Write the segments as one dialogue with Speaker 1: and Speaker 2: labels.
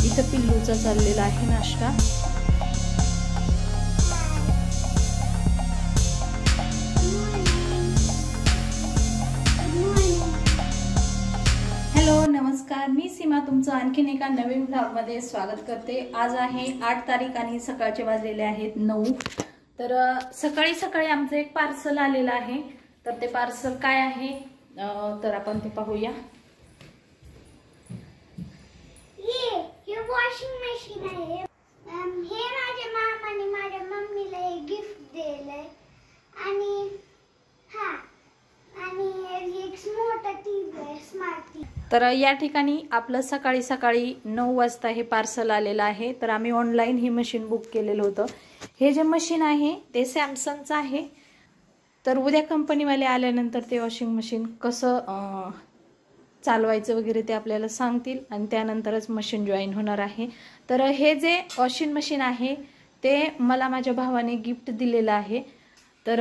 Speaker 1: इथं पिल्लूचा चाललेला आहे नाश्ता। हॅलो नमस्कार, मी सीमा तुमचं आणखीन एका नवीन ब्लॉगमध्ये स्वागत करते। आज आहे 8 तारीख आणि सकाळचे वाजलेले आहेत 9। तर सकाळी सकाळी आमचं एक पार्सल आलेलं आहे। तर ते पार्सल काय आहे तर आपण ते पाहूया।
Speaker 2: हे वॉशिंग मशीन आहे। हे माझ्या मामाने माझ्या मम्मीला हे गिफ्ट दिलंय आणि एक मोठा टीव्ही आहे, स्मार्ट टीव्ही।
Speaker 1: तर या ठिकाणी आपलं सकाळी सकाळी 9 वाजता हे पार्सल आलेलं आहे। तर आम्ही ऑनलाईन ही मशीन बुक केलेलं होतं। हे जे मशीन आहे ते सॅमसंगचं आहे। तर उद्या कंपनीवाले आल्यानंतर ते वॉशिंग मशीन कसं चालवायचं वगैरे ते आपल्याला सांगतील आणि त्यानंतरच मशीन जॉईन होणार आहे। तर हे जे वॉशिंग मशीन आहे ते मला माझ्या भावाने गिफ्ट दिलेलं आहे। तर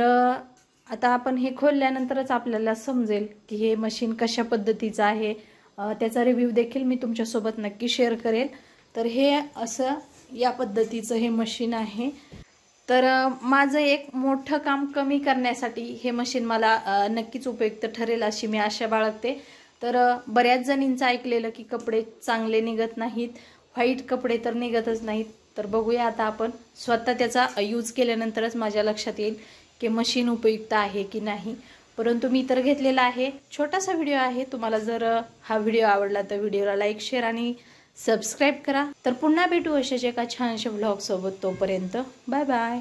Speaker 1: आता आपण हे खोलल्यानंतरच आपल्याला समजेल की हे मशीन कशा पद्धतीचं आहे। त्याचा रिव्ह्यू देखील मी तुमच्यासोबत नक्की शेअर करेल। तर हे असं या पद्धतीचं हे मशीन आहे। तर माझं एक मोठं काम कमी करण्यासाठी हे मशीन मला नक्कीच उपयुक्त ठरेल अशी मी आशा बाळगते। तर बऱ्याच जणींचं ऐकलेलं की कपडे चांगले निघत नाहीत, व्हाईट कपडे तर निघतच नाहीत। तर बघूया आता आपण स्वतः त्याचा यूज केल्यानंतरच माझ्या लक्षात येईल की मशीन उपयुक्त आहे की नाही। परंतु मी तर घेतलेला आहे। छोटासा व्हिडिओ आहे। तुम्हाला जर हा व्हिडिओ आवडला तर व्हिडिओला लाईक शेअर आणि सबस्क्राईब करा। तर पुन्हा भेटू अशाच एका छानशा व्लॉग सोबत। तोपर्यंत बाय बाय।